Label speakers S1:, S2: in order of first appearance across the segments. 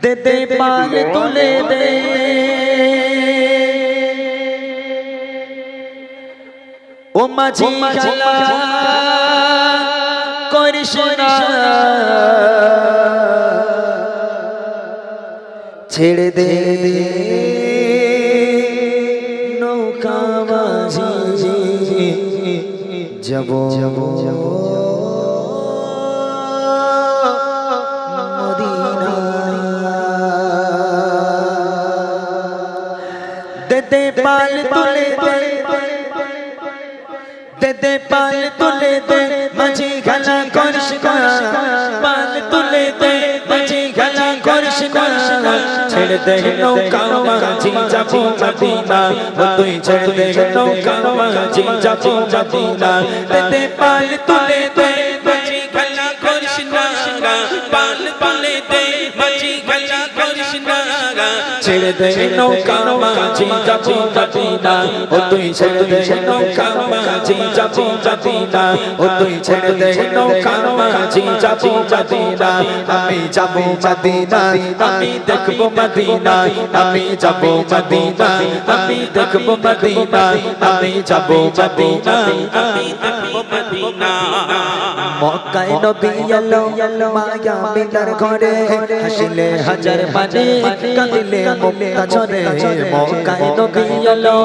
S1: दे दे पाल तुले दे ओ माझी खेला करिस ना छेड़े दे नौका माझी जबो मदीना दे दे पाल तुले दे पाल तुले दे माझी खेला करिस ना पाल तुले दे माझी खेला करिस ना छेड़ दे नौका माझी जाबो मदीना ओ तुई छेड़ दे नौका माझी जाबो मदीना दे पाल तुले दे माझी खेला करिस ना पाल तुले दे माझी खेला करिस ना छेड़ दे नौका माझी जाबो मदीना ओ तुई छेड़ दे नौका माझी जाबो मदीना ओ तुई छेड़ दे नौका माझी जाबो मदीना আমি যাব মদিনা আমি দেখব মদিনা আমি যাব মদিনা আমি দেখব মদিনা আমি যাব মদিনা আমি দেখব মদিনা মক্কায় নবী এলো মায়া মিলার ঘরে হাসিলে হাজার মানে কাঁদিলে মুক্তা ঝরে মক্কায় নবী এলো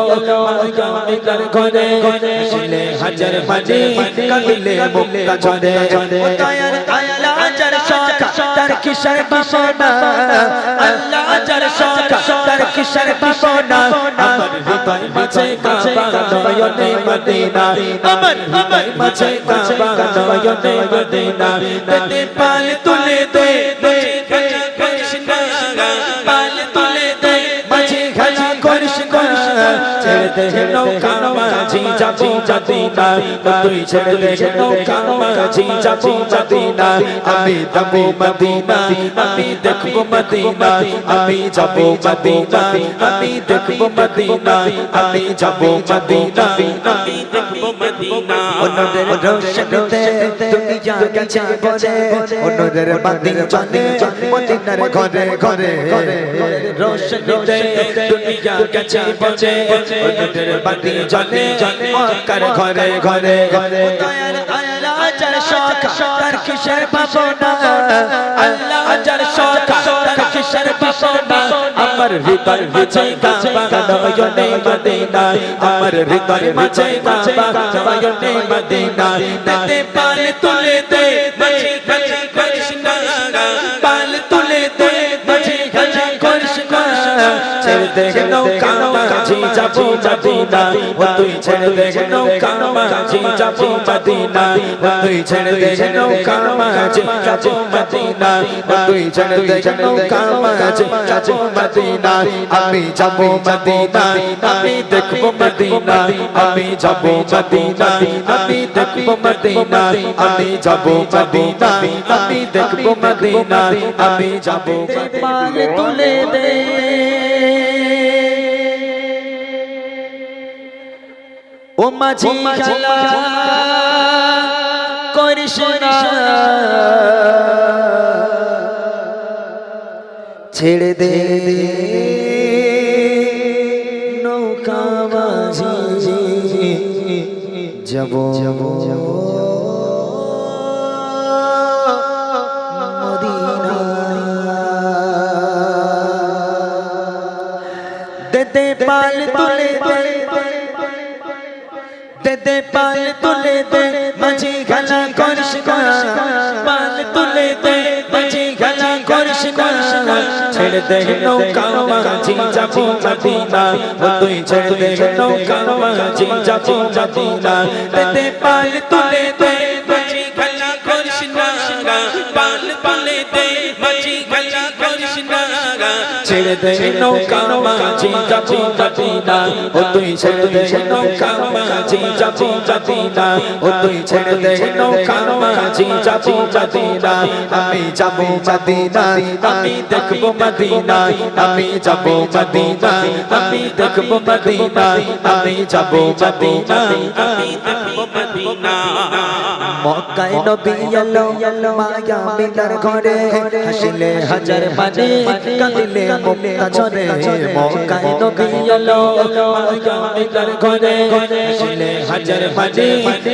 S1: মায়া মিলার ঘরে হাসিলে হাজার মানে কাঁদিলে মুক্তা ঝরে ও দয়ার আল্লাহ যার শাখা তার কিসের বাসনা আল্লাহ যার শাখা তার কিসের বাসনা আমার হৃদয় মাঝে কাবা নয়নে মদিনা আমার হৃদয় মাঝে কাবা নয়নে মদিনা দে পাল তুলে দে মাঝে খেলা করিস না পাল তুলে দে মাঝে খেলা করিস না ছেড়ে দে নৌকা মাঝি যাবো মদিনা তুই ছেড়ে দে নৌকা মাঝি যাবো মদিনা আমি যাবো মদিনা আমি দেখবো মদিনা আমি যাবো মদিনা আমি দেখবো মদিনা আমি যাবো মদিনা আমি দেখবো মদিনা অন্যদের রোশনীতে দুনিয়া গেছে বলে অন্যদের বাতি জ্বলে মদিনার ঘরে ঘরে রোশনীতে দুনিয়া গেছে বলে অন্যদের বাতি জ্বলে মক্কার ঘরে ঘরে দয়ার আল্লাহ যার শাখা তার কিসের বাসনা আল্লাহ যার শাখা তার কিসের বাসনা আমার হৃদয় মাঝে কাবা নয়নে মদিনা আমার হৃদয় মাঝে কাবা নয়নে মদিনা দে পাল তুলে দে মাঝে খেলা করিস না পাল তুলে দে মাঝে খেলা করিস না ছেড়ে দে নৌকা মাঝি যাবো মদিনা ও তুই ছেড়ে দে নৌকা মাঝি যাবো মদিনা ও তুই ছেড়ে দে নৌকা মাঝি যাবো মদিনা ও তুই ছেড়ে দে নৌকা মাঝি যাবো মদিনা আমি যাবো মদিনা আমি দেখবো মদিনা আমি যাবো মদিনা আমি দেখবো মদিনা আমি যাবো মদিনা আমি দেখবো মদিনা আমি যাবো পাল তুলে দে ও মাঝি খেলা করিস না ছেড়ে দে নৌকা মাঝি যাবো মদিনা দে পাল তুলে দে পাল তুলে দে মাঝি খেলা করিস না পাল তুলে দে মাঝি খেলা করিস না ছেড়ে দে নৌকা মাঝি যাবো মদিনা ও তুই ছেড়ে দে নৌকা মাঝি যাবো মদিনা দে পাল তুলে দে মাঝি খেলা করিস না পাল তুলে দে মাঝি খেলা করিস না ছেড়ে দে নৌকা মাঝি যাবো মদিনা ও তুই ছেড়ে দে নৌকা মাঝি যাবো মদিনা ও তুই ছেড়ে দে নৌকা মাঝি যাবো মদিনা আমি যাবো মদিনা আমি দেখবো মদিনা আমি যাবো মদিনা আমি দেখবো মদিনা আমি যাবো মদিনা আমি দেখবো মদিনা মক্কায় নবী এলো মায়া মিনার ঘরে হাসিলে হাজার মানে কাঁদিলে মুক্তা ঝরে মক্কায় নবী এলো মায়া মিনার ঘরে হাসিলে হাজার মানে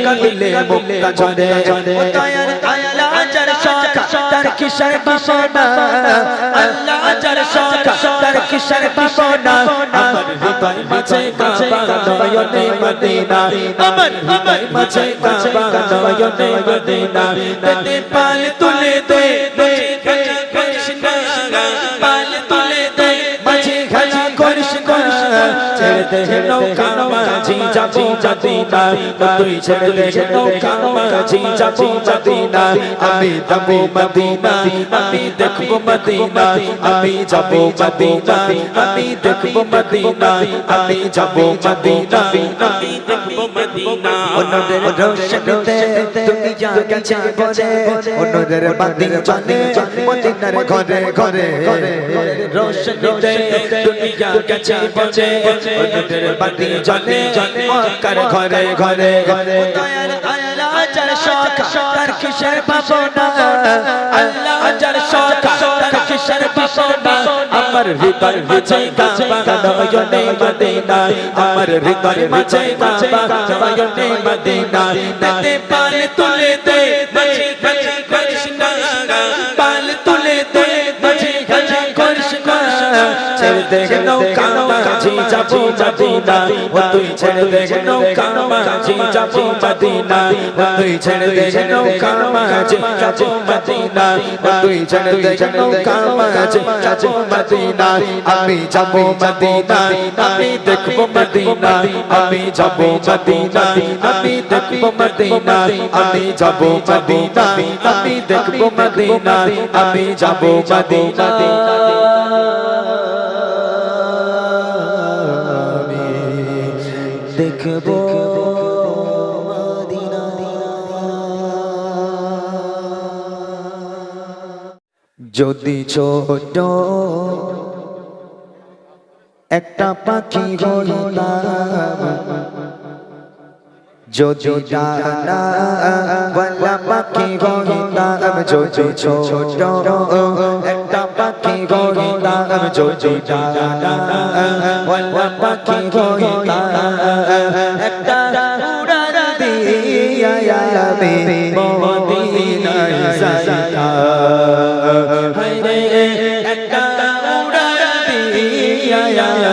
S1: কাঁদিলে মুক্তা ঝরে ও দয়ার আল্লাহ যার শাখা তার কিসের বাসনা আল্লাহ যার শাখা তার কিসের বাসনা আমার হৃদয় মাঝে কাবা নয়নে মদিনা আমার হৃদয় মাঝে কাবা নয়নে মদিনা তে পাল তুলে দে মাঝে কৃষ্ণ পাল তুলে দে মাঝে খালি কৃষ্ণ ছেড়ে দে নৌকা মাঝি যাবো মদিনা তুই ছেড়ে দে নৌকা মাঝি যাবো মদিনা আমি যাবো মদিনা আমি দেখবো মদিনা আমি যাবো মদিনা আমি দেখবো মদিনা আমি যাবো মদিনা আমি দেখবো মদিনা ওনদের রোশনীতে দুনিয়া গেছে ভরে ওনদের বাতি জ্বলে মদিনার ঘরে ঘরে রোশনীতে দুনিয়া গেছে ভরে ওনদের বাতি জ্বলে মক্কার ঘরে ঘরে দয়ার আল্লাহ যার শাখা তার কিসের ভাবনা আল্লাহ যার শাখা তার কিসের ভাবনা আমার হৃদয় মাঝে কাবা নয়নে মদিনা আমার হৃদয় মাঝে কাবা নয়নে মদিনা তে পাল তুলে দে মাঝে খালি কৃষ্ণ পাল তুলে দে মাঝে খালি কৃষ্ণ ছেড়ে দে নৌকা মাঝি যাবো মদিনা ও তুই ছেড়ে দে নৌকা মাঝি যাবো মদিনা ও তুই ছেড়ে দে নৌকা মাঝি যাবো মদিনা ও তুই ছেড়ে দে নৌকা মাঝি যাবো মদিনা আমি যাবো মদিনা আমি দেখবো মদিনা আমি যাবো মদিনা আমি দেখবো মদিনা আমি যাবো মদিনা আমি দেখবো মদিনা আমি যাবো মদিনা দেখবো মদিনা যদি ছোট একটা পাখি হইতাম যদি ডানা ওয়ালা পাখি হইতাম যদি ছোট একটা পাখি হইতাম যদি ডানা ওয়ালা পাখি হইতাম একটা উড়ার দিয়া আমি মদিনায় যাইতাম হায়রে একটা উড়ার দিয়া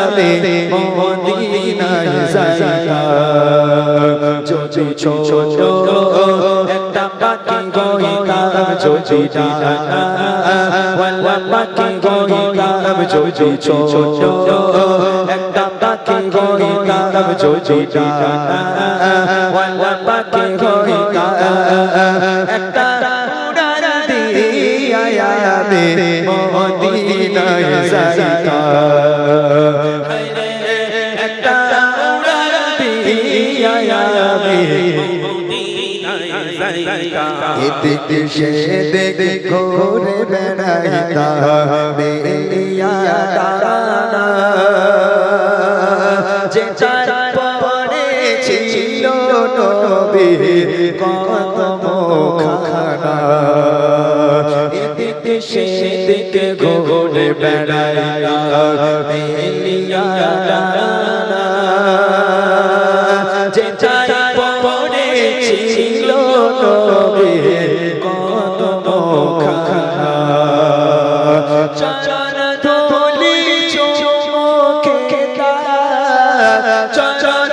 S1: আমি মদিনায় যাইতাম যদি ছোট একটা পাখি হইতাম যদি ডানা ওয়ালা পাখি হইতাম যদি ছোট একটা পাখি হইতাম যদি ডানা ওয়ালা পাখি হইতাম একটা উড়ার দিয়া আমি মদিনায় যাইতাম একটা উড়ার দিয়া আমি এদিকে সেদিকে ঘুরে বেড়াইতাম মেলিয়া ডানা যে চার পরে ছিল নবীর কদম খানা এদিকে সেদিকে ঘুরে বেড়াইতাম মেলিয়া ডানা যে চার পরে ছিল নবীর কদম খানা চরণ ধুলি চুমকে তার চরণ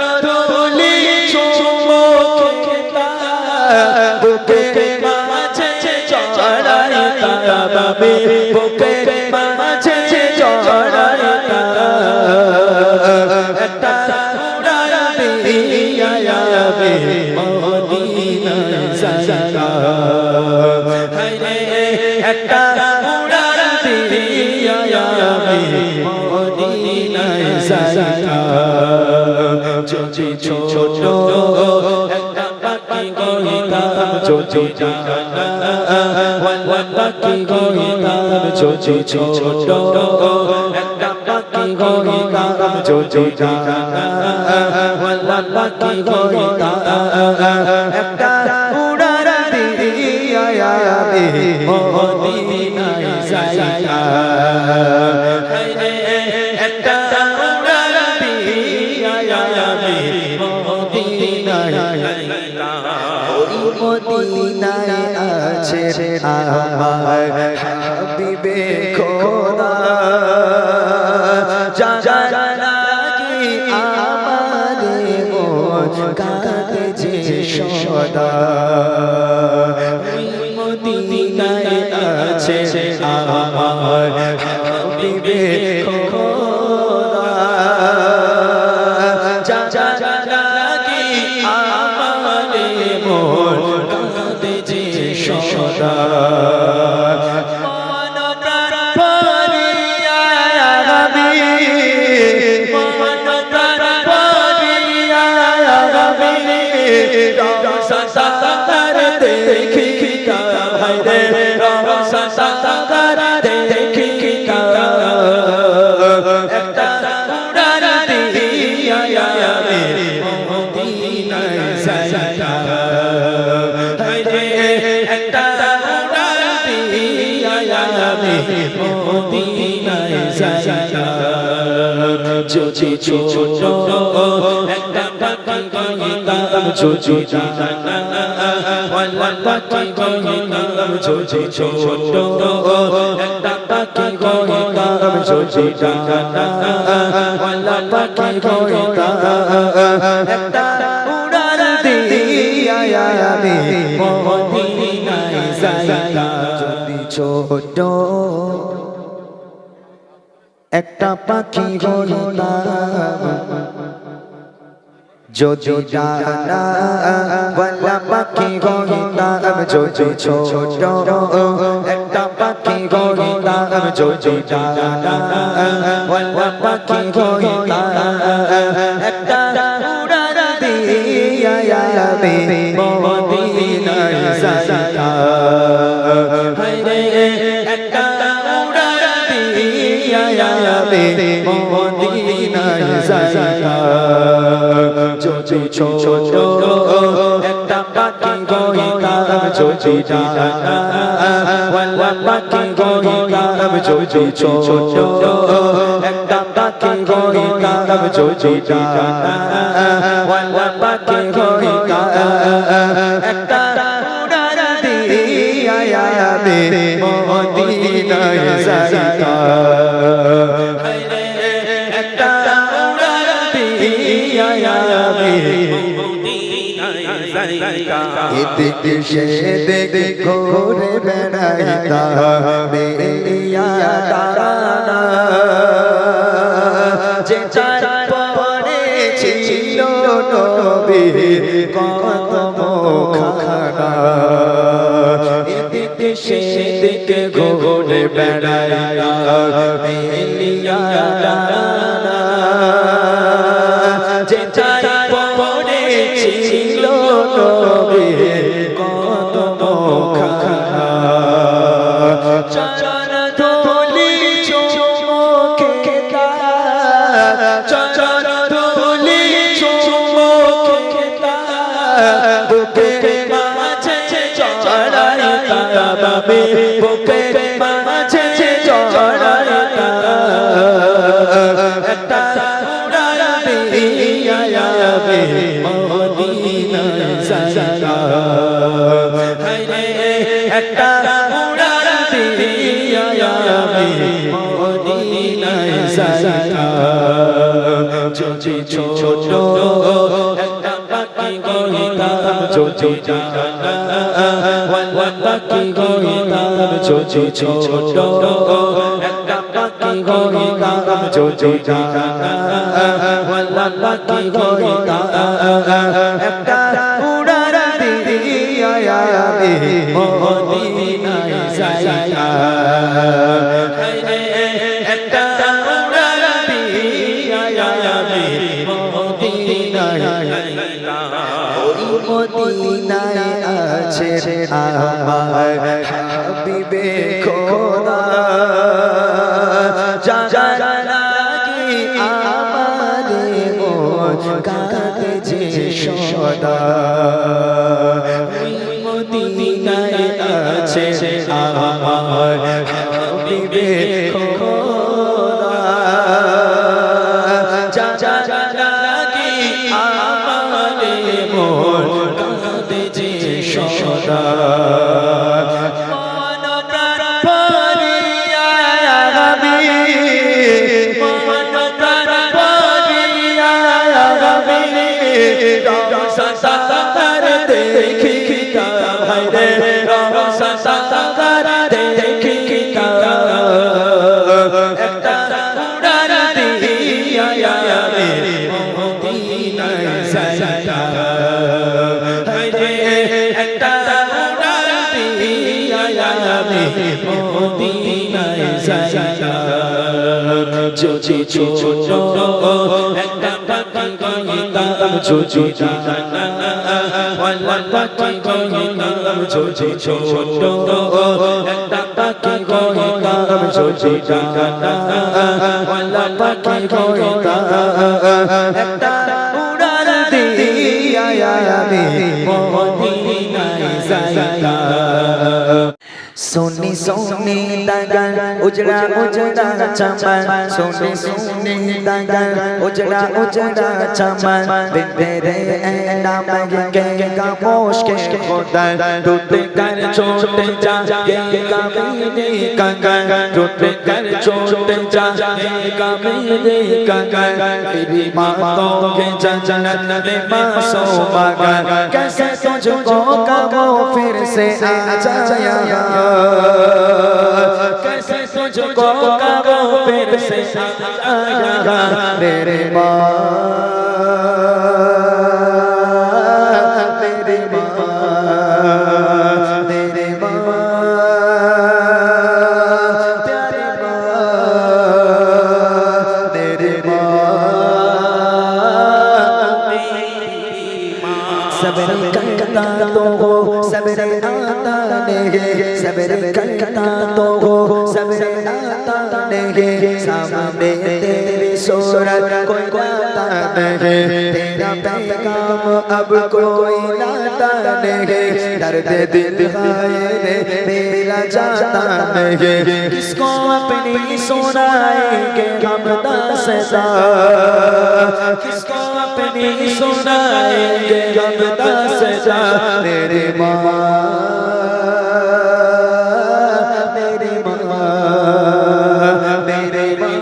S1: ধুলি চুমকে তার বুকের মাঝে চড়াইতাম আমি বুকের মাঝে চড়াইতাম একটা উড়ার দিয়া আমি মদিনায় যাইতাম হায়রে একটা উড়ার দিয়া আমি মদিনায় যাইতাম যদি ছোট একটা পাখি হইতাম যদি ডানা ওয়ালা পাখি হইতাম যদি ছোট একটা পাখি হইতাম যদি ডানা ওয়ালা পাখি হইতাম একটা উড়ার আমার হাবিবে খোদা যার লাগি আমার মন কাঁদে যে সদা মদিনায় আছে আমার হাবিবে খোদা যার লাগি আমার মন কাঁদে যে সদা যদি ছোট একটা পাখি গাইতাম যদি ওয়াল্লা পাখি গাইতাম যদি ছোট একটা পাখি গাইতাম যদি ওয়াল্লা পাখি গাইতাম একটা উড়াল দিয়া আমি মদিনায় যাইতাম যদি ছোট একটা পাখি হইতাম যদি ডানা ওয়ালা পাখি হইতাম যদি ছোট একটা পাখি হইতাম যদি ডানা ওয়ালা পাখি হইতাম একটা উড়াল দিয়া আমি মদিনায় যাইতাম একটা মদিনায় যাইতাম যদি ছোট একটা পাখি হইতাম যদি ডানা ওয়ালা পাখি হইতাম যদি ছোট একটা পাখি হইতাম যদি ডানা ওয়ালা পাখি হইতাম একটা উড়াল দিয়া আমি মদিনায় যাইতাম এদিকে সেদিকে ঘুরে বেড়াইতাম বেলিয়া দাঁড়ানা যে চার পরে ছিল নবীর কদমখানা এদিকে সেদিকে ঘুরে বেড়াইতাম বেলিয়া দাঁড়ানা যে চার পরে ছিল নবীর কদমখানা চরণ ধুলি চুমুকে তার চরণ ধুলি চুমুকে তার বুকের মাঝে চড়াইতাম আমি বুকের মাঝে চড়াইতাম একটা উড়াল দিয়া আমি মদিনায় যাইতাম একটা উড়াল দিয়া আমি মদিনায় যাইতাম যদি ছোট একটা পাখি হইতাম যদি ডানা ওয়ালা পাখি হইতাম যদি ছোট একটা পাখি হইতাম যদি ডানা ওয়ালা পাখি হইতাম একটা উড়াল দিয়া আমি মদিনায় যাইতাম একটা উড়াল দিয়া আমি মদিনায় যাইতাম ওই মদিনায় আছে আমার হাবিবে খোদা যার লাগি আমার মন কাঁদে যে সদা ওই মদিনায় আছে আমার হাবিবে খোদা যার লাগি আমার মন কাঁদে যে সদা মন রওশন দেখিতা হায়রে রওশন দেখিতা একটা উড়ান দিয়া আমি মদিনায় যাইতা হায়রে একটা উড়ান দিয়া আমি মদিনায় যাইতা যদি ছোট একটা পাখি হইতাম যদি ওয়ালা পাখি হইতাম যদি ছোট একটা পাখি হইতাম যদি ওয়ালা পাখি হইতাম একটা উড়ান দিয়া আমি মদিনায় যাইতাম सोनी सोनी दगन उजड़ा उजड़ा चमन सोनी सोनी दगन उजड़ा उजड़ा चमन तेरे नाम के खामोश के खुदा टूट कर छोट जाएगा मेरे कंगन टूट कर छोट जाएगा मेरे कंगन तेरी बातों के जन्नत में मासूम मगर कैसे तुझको कबो फिर से आ जाया कैसे तुझको कबो फिर से आएगा मेरे माँ मेरी माँ मेरी माँ प्यारी माँ मेरी माँ सबर करता तो हो सबर आता नहीं सबर करता तो हो सबर आता नहीं सामने तेरी सूरत कोई लाता नहीं तेरा पैगाम अब कोई लाता नहीं दर्द दिल है मेरा जाता नहीं किसको अपनी सुनाएंगे हम दास्तां किसको अपनी सुनाएंगे हम दास्तां मेरी माँ मेरी माँ मेरी माँ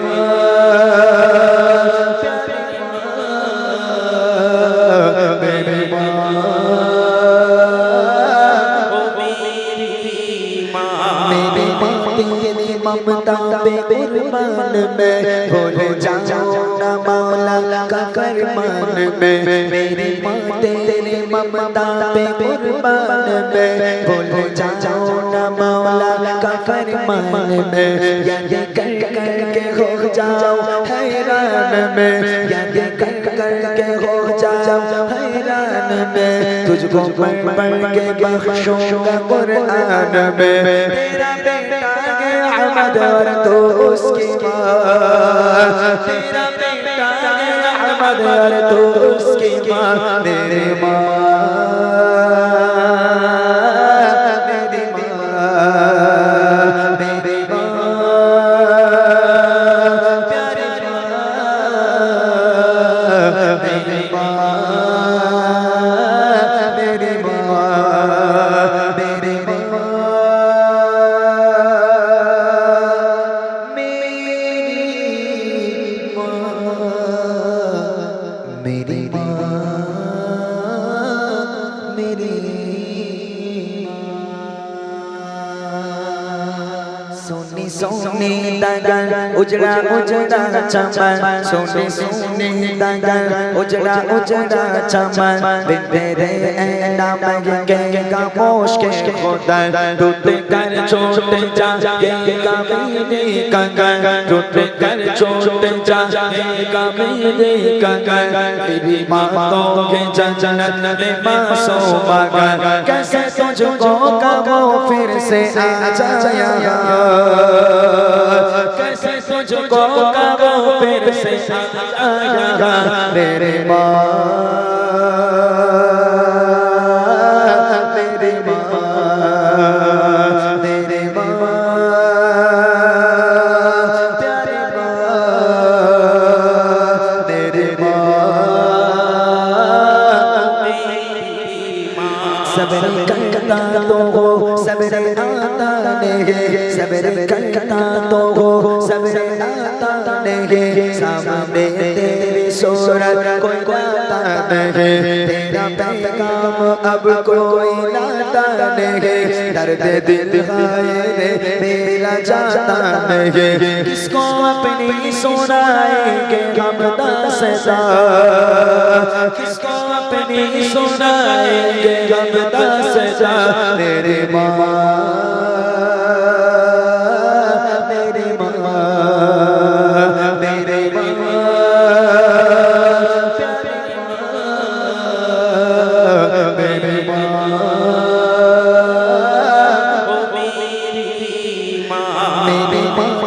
S1: मेरी माँ मेरी माँ तेरी ममता पे कुर्बान में भूल जाओ ना मौला का फरमान में मेरी माँ तेरी ममता पे कुर्बान में भूल जाओ ना मौला का फरमान में याद कर कर के हो जाओ हैरान में याद कर कर के हो जाओ हैरान में तुझको पढ़ पढ़ के बख्शूंगा कुरान में तेरा बेटा है अहमद और तू उसकी माँ तेरा बेटा है अहमद और तू उसकी माँ मेरी माँ मेरी माँ मेरी माँ प्यारी माँ मेरी माँ मेरी माँ मेरी माँ मेरी माँ मेरी सोनी सोनी दगन उजड़ा उजड़ा चमन सोनी सोनी दगन उजड़ा उजड़ा चमन तेरे नाम के खामोश के खुदा टूट कर छोट जाएगा मेरे कंगन टूट कर छोट जाएगा मेरे कंगन तेरी बातों के जन्नत में मासूम मगर कैसे तुझको कबो फिर से आ जाया कैसे तुझको कबो फिर से आएगा मेरे माँ मेरी माँ मेरी माँ प्यारी माँ मेरी माँ सबर करता तो हो सबर आता नहीं सबर करता तो हो सबर आता नहीं सामने तेरी सूरत कोई लाता नहीं, तेरा पैगाम अब कोई लाता नहीं, दर्द दिल है मेरा जाता नहीं, किसको अपनी सुनाएंगे हम सदा, किसको अपनी सुनाएंगे हम सदा, मेरे माँ मेरे माँ मेरे माँ मेरे माँ मेरी माँ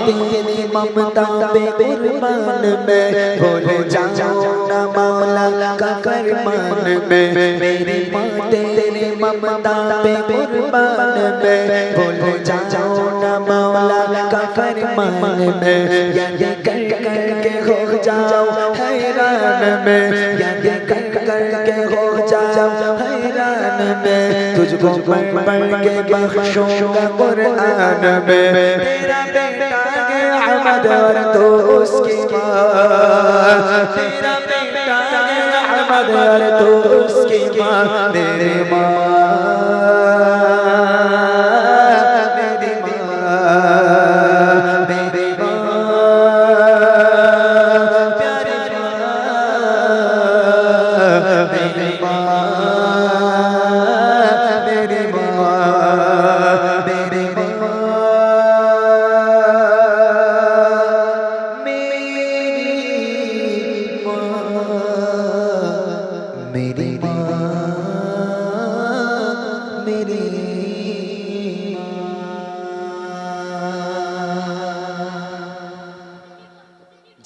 S1: तेरी ममता पे कुर्बान में भूल जाऊं ना मौला का फरमान में, मेरी माँ तेरी ममता पे कुर्बान में भूल जाऊं ना मौला का फरमान में, याद कर कर के हो जाऊं हैरान में, याद कर कर के हो जाऊं हैरान में, तुझको पढ़ पढ़ के बख्शूंगा कुरान में, तेरा बेटा गया अहमद और तू उसकी माँ, तेरा बेटा गया अहमद और तू उसकी माँ, मेरी माँ मेरी माँ मेरी माँ प्यारी माँ मेरी माँ मेरी माँ मेरी माँ मेरी माँ मेरी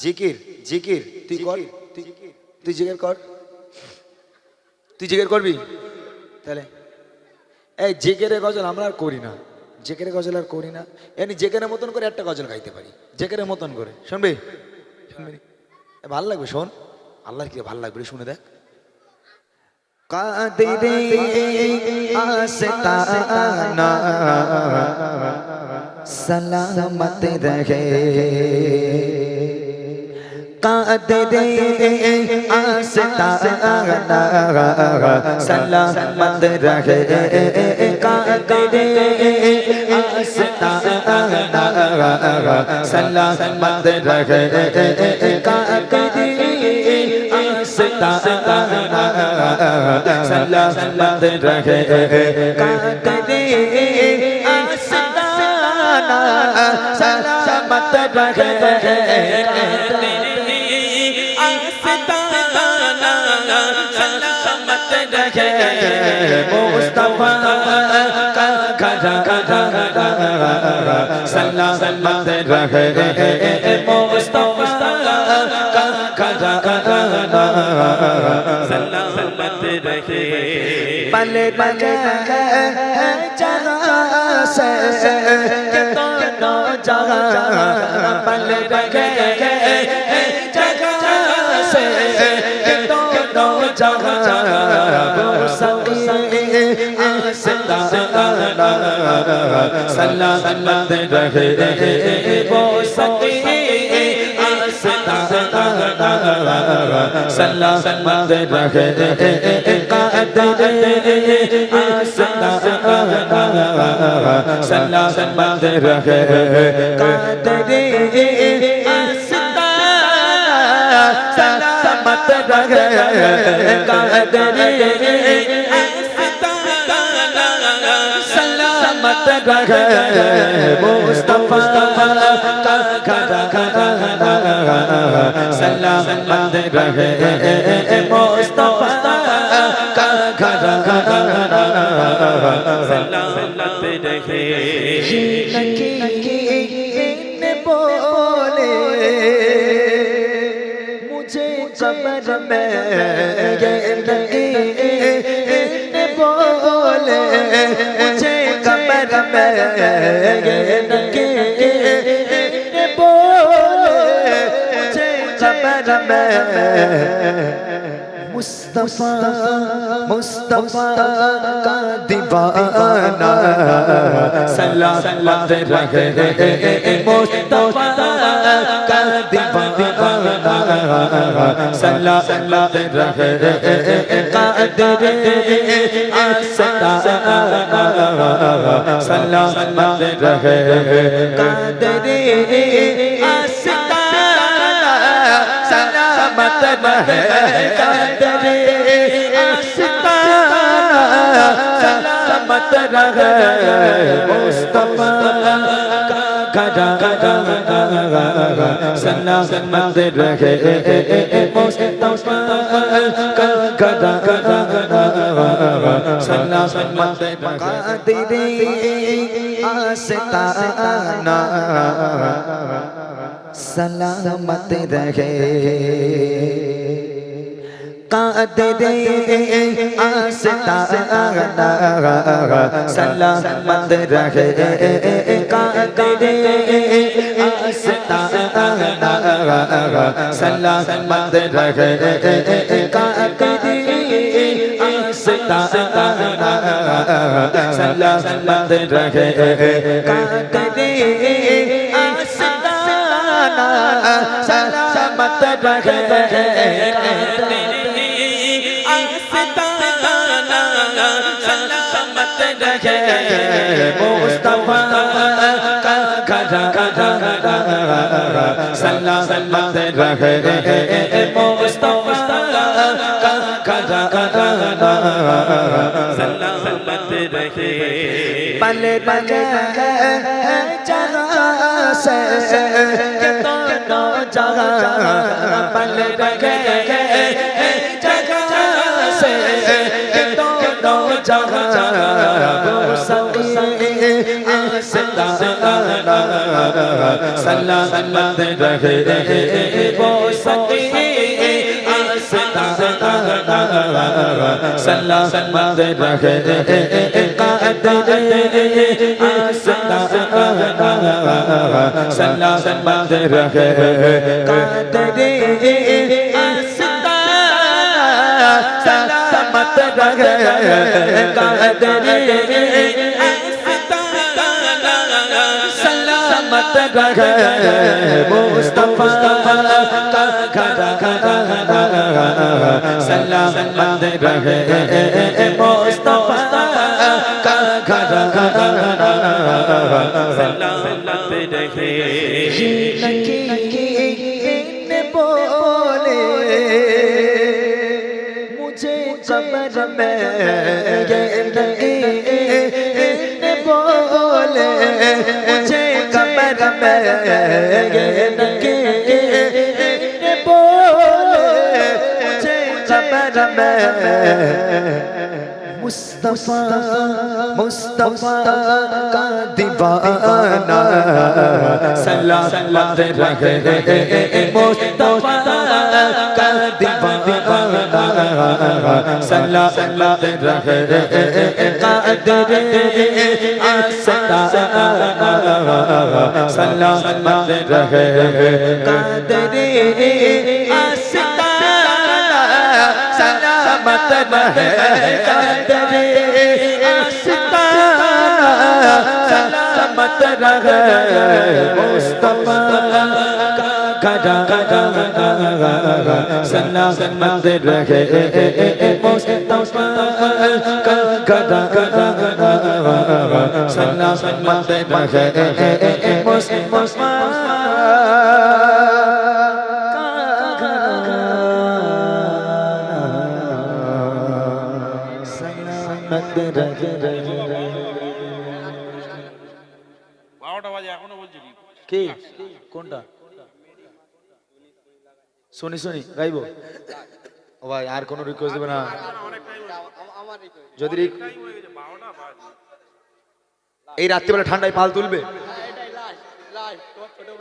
S1: জিকির জিকির তুই কর, তুই জিকির কর, তুই জিকির করবি তাহলে। এই জিকিরের গজল আমরা আর করি না, জিকিরের গজল আর করি না, এমনি জিকিরের মতন করে একটা গজল গাইতে পারি, জিকিরের মতন করে শুনবি, শুনবি ভালো লাগবে, শোন আল্লাহর কি ভালো লাগবে শুনে দেখ। কাদিরে আস্তানা सलामत रहे, कादिरे आस्ताना सलामत रहे, कादिरे आस्ताना सलामत रहे, कादिरे आस्ताना सलामत रहे, कादिरे सलामत रहे, आस्ताना सलामत रहे, मुस्तफा का घराना सलामत रहे, मुस्तफा का घराना सलामत रहे, पल पल जगह से दोनों जगह, पल पल जगह से दोनों जगह, वो सभी आस्ताना सलामत रहे, वो सभी आस्ताना सलामत रहे, कादिरे आस्ताना सलामत रहे, कादिरे आस्ताना सलामत रहे, कादिरे आस्ताना सलामत रहे, मुस्तफा का घराना सलामत रहे, मुस्तफा का घराना सलामत रहे, नकीन बोले मुझे कब्र में, ये नकीन बोले मुझे कब्र में, ये नकीन बोले मुझे कब्र में, मुस्तफा मुस्तफा का दीवाना सलामत रहे, मुस्तफा का दीवाना सलामत रहे कादर आस्ताना सलामत रहे कादर आस्ताना सलामत रहे कादर आस्ताना सलामत रहे मुस्तफा सलामत रहे मुस्तफा सलामत कादरे आस्ताना सलामत रहे कादरे आस्ताना सलामत रहे कादरे आस्ताना सलामत रहे कादरे आस्ताना सलामत रहे कादरे आस्ताना सलामत रहे मुस्तफा सलामत रहे मुस्तफा सलामत रहे पल पल जगह से दोनों जगह पल पल जगह से दोनों जगह सलामत रहे वो सकी आस्ताना सलामत रहे कादर आस्ताना सलामत रहे कादर आस्ताना सलामत रहे कादर सलामत रहे मुस्तफा सलामत रहे मुस्तफा सलामत रहे बोले मुझे कब्र में ये बोले मुझे कब्र में ये बोले मुझे कब्र में मुस्तफा मुस्तफा का दीवाना सलामत रहे मुस्तफा का दीवाना सलामत रहे कादर आस्ताना सलामत रहे कादर आस्ताना सलामत रहे कादर आस्ताना सलामत रहे मुस्तफा सलामत रहे मुस्तफा सलामत रहे मुस्तफा কি কোনটা শুনি শুনি গাইবো ও ভাই আর কোনো রিকোয়েস্ট দেবে না যদি এই রাত্রিবেলা ঠান্ডায় পাল তুলবে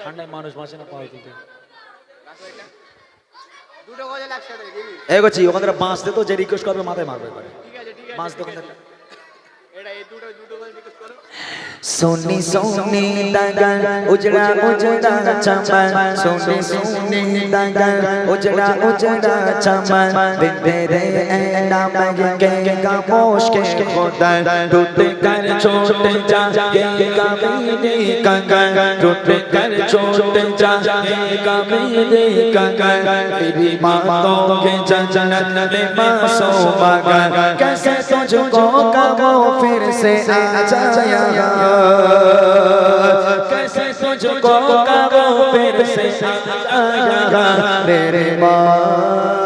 S1: ঠান্ডায় মানুষ মাসে না পাল তুলতে এগোচ্ছি ওখান থেকে বাঁচতে তো যে রিকোয়েস্ট করবে মাথায় মারবে বাঁচতে ওখান থেকে सोनी सोनी दगन उजड़ा उजड़ा चमन सोनी सोनी दगन उजड़ा उजड़ा चमन बिन तेरे ऐना महकेगा मुश्क खुदा टूट कर छोड़ जाएगा मेरे कंगन टूट कर छोड़ जाएगा मेरे कंगन मेरी बातों के जन्नत में मासूम मगर कैसे तुझको कहो फिर से आ जाया कैसे तुझको कहो फिर से आया मेरे माँ